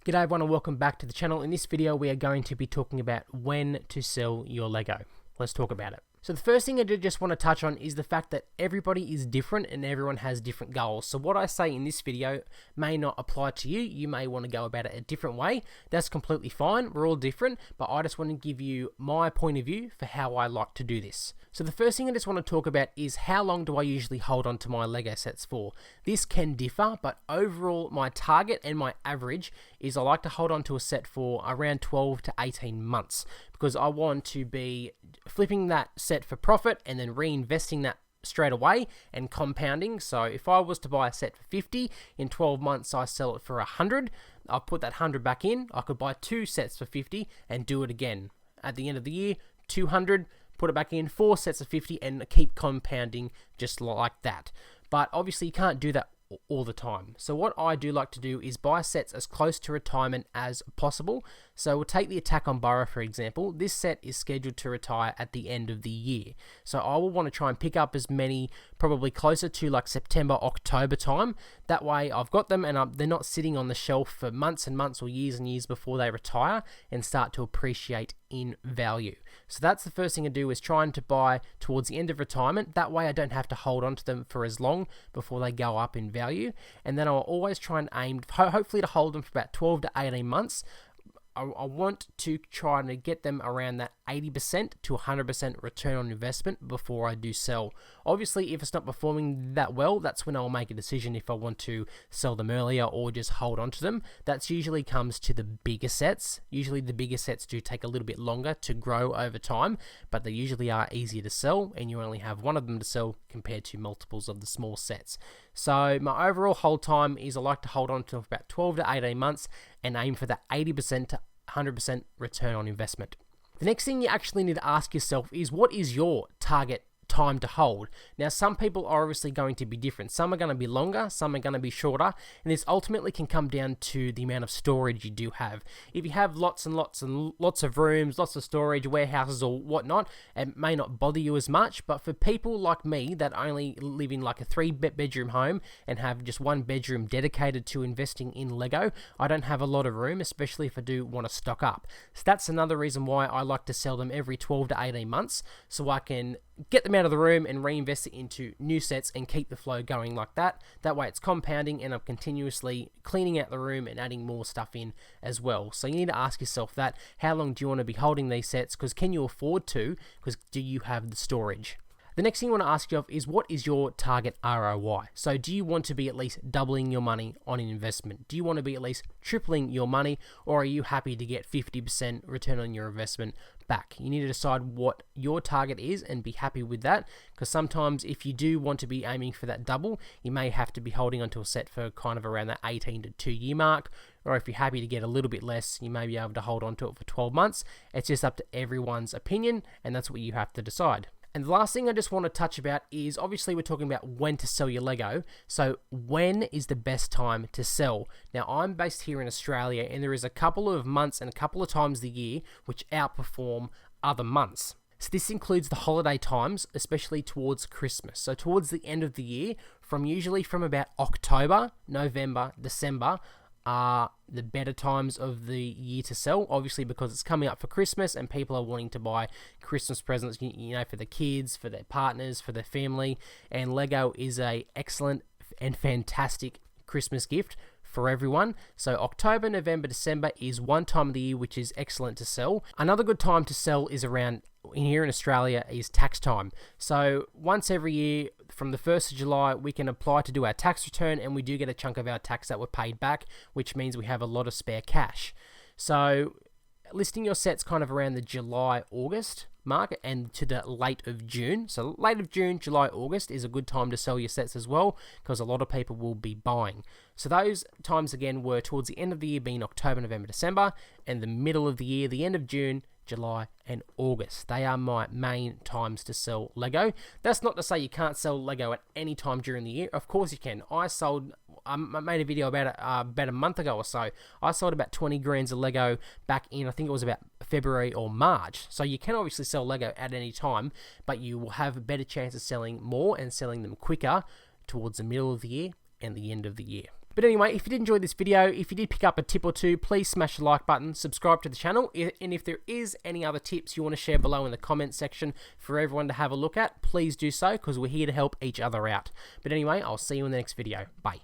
G'day everyone and welcome back to the channel. In this video we are going to be talking about when to sell your Lego. Let's talk about it. So the first thing I did just want to touch on is the fact that everybody is different and everyone has different goals. So what I say in this video may not apply to you. You may want to go about it a different way. That's completely fine. We're all different, but I just want to give you my point of view for how I like to do this. So the first thing I just want to talk about is how long do I usually hold on to my Lego sets for. This can differ, but overall my target and my average is I like to hold on to a set for around 12 to 18 months because I want to be flipping that set for profit and then reinvesting that straight away and compounding. So if I was to buy a set for 50, in 12 months I sell it for 100, I'll put that 100 back in. I could buy two sets for 50 and do it again. At the end of the year, 200, put it back in, 4 sets of 50 and keep compounding just like that. But obviously you can't do that all the time. So what I do like to do is buy sets as close to retirement as possible. So we'll take the Attack on Burrow for example. This set is scheduled to retire at the end of the year. So I will want to try and pick up as many, probably closer to like September, October time. That way I've got them and they're not sitting on the shelf for months and months or years and years before they retire and start to appreciate in value. So that's the first thing I do is trying to buy towards the end of retirement. That way I don't have to hold on to them for as long before they go up in value. And then I'll always try and aim hopefully to hold them for about 12 to 18 months. I want to try and get them around that 80% to 100% return on investment before I do sell. Obviously, if it's not performing that well, that's when I'll make a decision if I want to sell them earlier or just hold on to them. That usually comes to the bigger sets. Usually the bigger sets do take a little bit longer to grow over time, but they usually are easier to sell and you only have one of them to sell compared to multiples of the small sets. So my overall hold time is I like to hold on to about 12 to 18 months and aim for that 80% to 100% return on investment. The next thing you actually need to ask yourself is what is your target time to hold? Now some people are obviously going to be different. Some are going to be longer, some are going to be shorter, and this ultimately can come down to the amount of storage you do have. If you have lots and lots of rooms, lots of storage, warehouses or whatnot, it may not bother you as much, but for people like me that only live in like a 3-bedroom home and have just 1 bedroom dedicated to investing in Lego, I don't have a lot of room, especially if I do want to stock up. So that's another reason why I like to sell them every 12 to 18 months so I can get them out of the room and reinvest it into new sets and keep the flow going like that. That way it's compounding and I'm continuously cleaning out the room and adding more stuff in as well. So you need to ask yourself that, how long do you want to be holding these sets? Because can you afford to? Because do you have the storage? The next thing you want to ask yourself is what is your target ROI? So do you want to be at least doubling your money on an investment? Do you want to be at least tripling your money, or are you happy to get 50% return on your investment back? You need to decide what your target is and be happy with that, because sometimes if you do want to be aiming for that double, you may have to be holding onto a set for kind of around that 18 to 2 year mark, or if you're happy to get a little bit less, you may be able to hold onto it for 12 months. It's just up to everyone's opinion, and that's what you have to decide. And the last thing I just want to touch about is obviously we're talking about when to sell your Lego. So when is the best time to sell? Now I'm based here in Australia and there is a couple of months and a couple of times a year which outperform other months. So this includes the holiday times, especially towards Christmas. So towards the end of the year, usually from about October, November, December, are the better times of the year to sell, obviously because it's coming up for Christmas and people are wanting to buy Christmas presents, for the kids, for their partners, for their family, and Lego is a excellent and fantastic Christmas gift for everyone. So October, November, December is one time of the year which is excellent to sell. Another good time to sell is around here in Australia is tax time. So once every year from the 1st of July we can apply to do our tax return and we do get a chunk of our tax that we're paid back, which means we have a lot of spare cash. So listing your sets kind of around the July, August mark and to the late of June. So late of June, July, August is a good time to sell your sets as well because a lot of people will be buying. So those times again were towards the end of the year being October, November, December, and the middle of the year, the end of June, July and August. They are my main times to sell Lego. That's not to say you can't sell Lego at any time during the year. Of course you can. I made a video about it about a month ago or so. I sold about 20 grams of Lego back in, I think it was about February or March. So you can obviously sell Lego at any time, but you will have a better chance of selling more and selling them quicker towards the middle of the year and the end of the year. But anyway, if you did enjoy this video, if you did pick up a tip or two, please smash the like button, subscribe to the channel, and if there is any other tips you want to share below in the comments section for everyone to have a look at, please do so, because we're here to help each other out. But anyway, I'll see you in the next video. Bye.